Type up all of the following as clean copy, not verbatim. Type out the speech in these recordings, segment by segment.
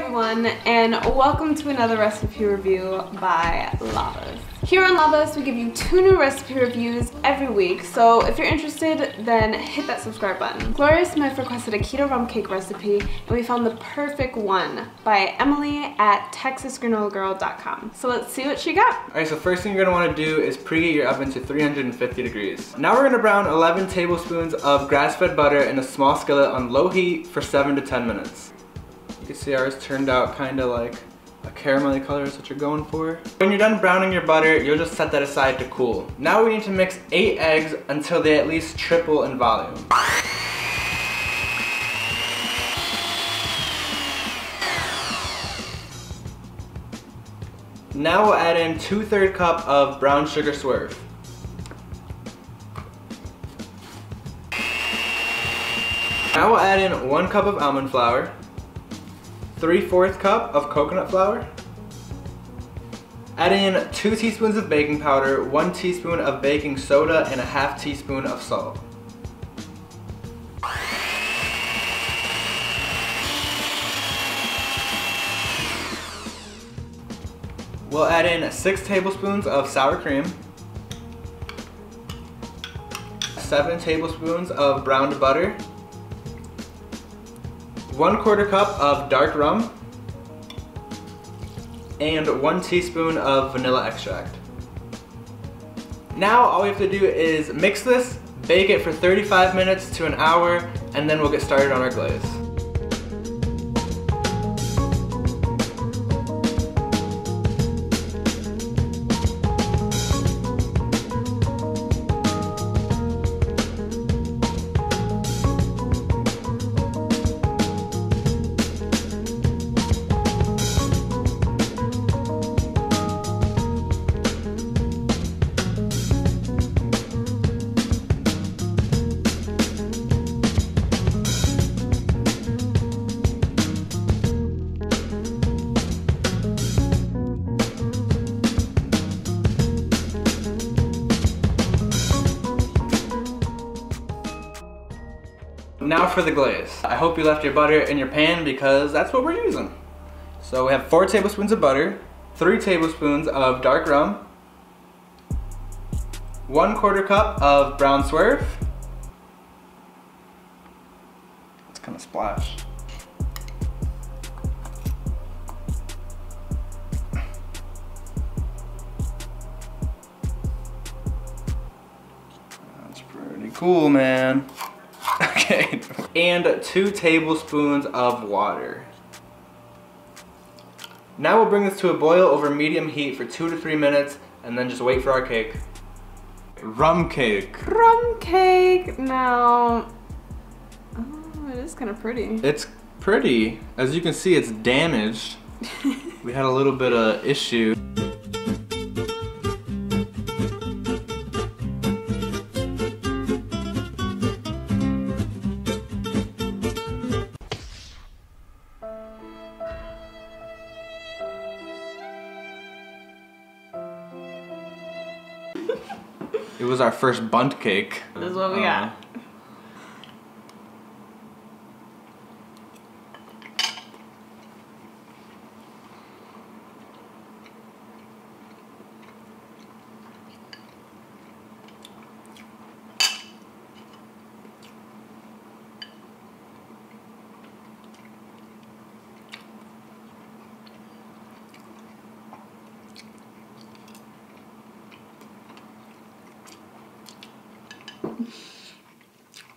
everyone, and welcome to another recipe review by Lavas. Here on Lavas, we give you 2 new recipe reviews every week, so if you're interested, then hit that subscribe button. Gloria Smith requested a keto rum cake recipe, and we found the perfect one by Emilie at TexasGranolaGirl.com. So let's see what she got. Alright, so first thing you're going to want to do is preheat your oven to 350 degrees. Now we're going to brown 11 tablespoons of grass-fed butter in a small skillet on low heat for 7 to 10 minutes. You can see ours turned out kind of like a caramelly color is what you're going for. When you're done browning your butter, you'll just set that aside to cool. Now we need to mix 8 eggs until they at least triple in volume. Now we'll add in 2/3 cup of brown sugar swerve. Now we'll add in 1 cup of almond flour, 3/4 cup of coconut flour, add in 2 teaspoons of baking powder, 1 teaspoon of baking soda, and a 1/2 teaspoon of salt. We'll add in 6 tablespoons of sour cream, 7 tablespoons of browned butter, 1/4 cup of dark rum, and 1 teaspoon of vanilla extract. Now all we have to do is mix this, bake it for 35 minutes to an hour, and then we'll get started on our glaze. Now for the glaze. I hope you left your butter in your pan because that's what we're using. So we have 4 tablespoons of butter, 3 tablespoons of dark rum, 1/4 cup of brown swerve. It's kind of splash. That's pretty cool, man. Okay, and 2 tablespoons of water. Now we'll bring this to a boil over medium heat for 2 to 3 minutes and then just wait for our cake. Rum cake. Rum cake. Now, oh, it is kind of pretty. It's pretty. As you can see, it's damaged. We had a little bit of issue. It was our first bundt cake. This is what we got.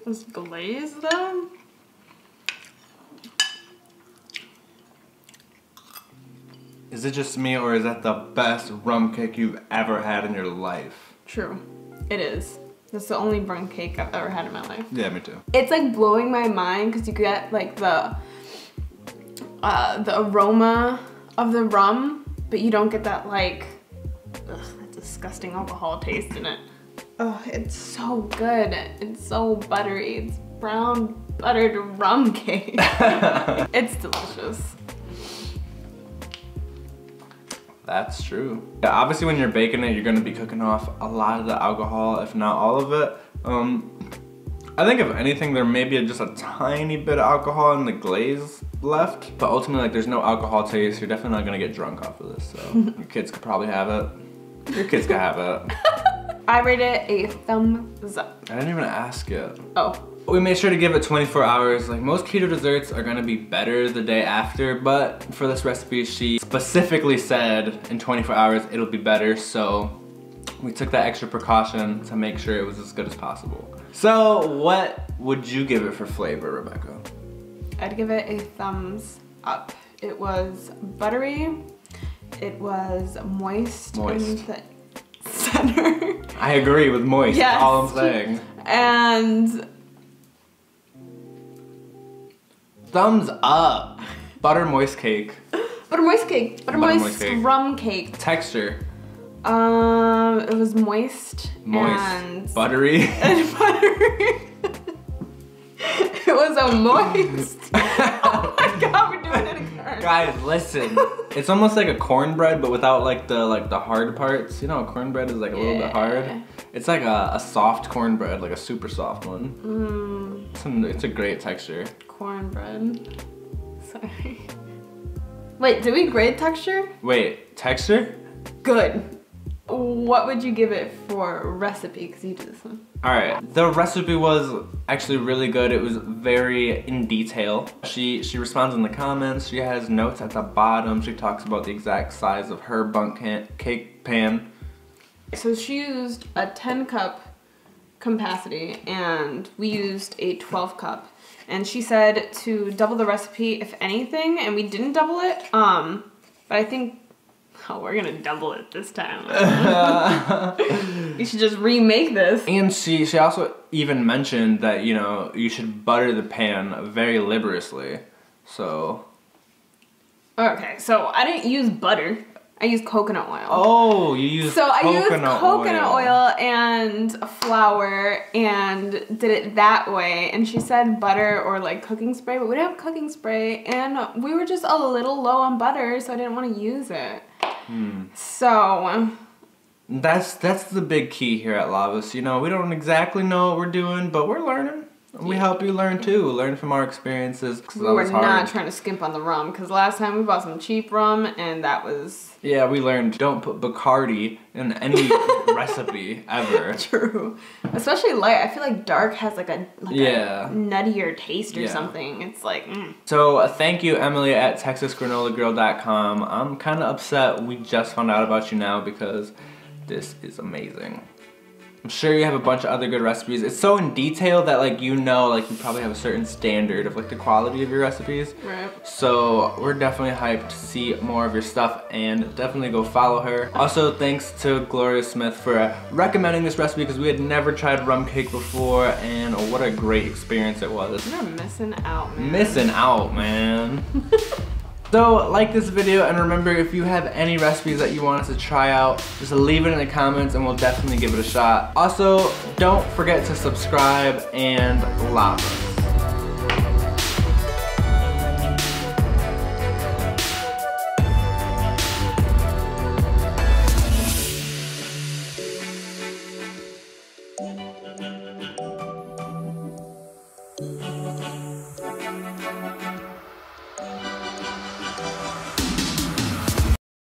This glaze though? Is it just me or is that the best rum cake you've ever had in your life? True, it is. That's the only rum cake I've ever had in my life. Yeah, me too. It's like blowing my mind because you get like the aroma of the rum, but you don't get that like, that disgusting alcohol taste in it. Oh, it's so good. It's so buttery. It's brown buttered rum cake. It's delicious. That's true. Yeah, obviously when you're baking it, you're gonna be cooking off a lot of the alcohol, if not all of it. I think if anything, there may be just a tiny bit of alcohol in the glaze left, but ultimately, like, there's no alcohol taste. You're definitely not gonna get drunk off of this, so your kids could probably have it. Your kids could have it. I rate it a thumbs up. I didn't even ask yet. Oh. We made sure to give it 24 hours. Like, most keto desserts are gonna be better the day after, but for this recipe, she specifically said in 24 hours it'll be better, so we took that extra precaution to make sure it was as good as possible. So what would you give it for flavor, Rebecca? I'd give it a thumbs up. It was buttery, it was moist. Moist. In the center. I agree with moist, Yes. that's all I'm saying. And thumbs up. Butter moist cake. butter moist cake. Butter moist cake. rum cake. Texture. It was moist. Moist. And Buttery. And buttery. It was a moist. Oh my god, we're doing it again. Guys, listen. It's almost like a cornbread, but without like the hard parts. You know, cornbread is like a little bit hard. It's like a soft cornbread, like a super soft one. It's a great texture. Cornbread. Sorry. Wait, did we grade texture? Wait, texture? Good. What would you give it for recipe? Because you did this one. Alright, the recipe was actually really good. It was very in detail. She responds in the comments. She has notes at the bottom. She talks about the exact size of her cake pan. So she used a 10 cup capacity and we used a 12 cup. And she said to double the recipe if anything, and we didn't double it. But I think, oh, we're gonna double it this time. You should just remake this. And she also even mentioned that, you know, you should butter the pan very liberously. So. Okay, so I didn't use butter. I used coconut oil. Oh, you used coconut oil. So I used coconut oil and flour and did it that way. And she said butter or like cooking spray, but we didn't have cooking spray. And we were just a little low on butter, so I didn't want to use it. So that's the big key here at Lavas. You know, we don't exactly know what we're doing, but we're learning. We help you learn too. Learn from our experiences. We were not trying to skimp on the rum, because last time we bought some cheap rum and that was... Yeah, we learned don't put Bacardi in any recipe ever. True. Especially light. I feel like dark has like a nuttier taste or something. It's like, So thank you, Emilie at TexasGranolaGirl.com. I'm kind of upset we just found out about you now because this is amazing. I'm sure you have a bunch of other good recipes. It's so in detail that like you know like you probably have a certain standard of like the quality of your recipes. right. So we're definitely hyped to see more of your stuff and definitely go follow her. Also thanks to Gloria Smith for recommending this recipe because we had never tried rum cake before and what a great experience it was. You're missing out, man. Missing out, man. So like this video and remember if you have any recipes that you want us to try out, just leave it in the comments and we'll definitely give it a shot. Also, don't forget to subscribe and lava.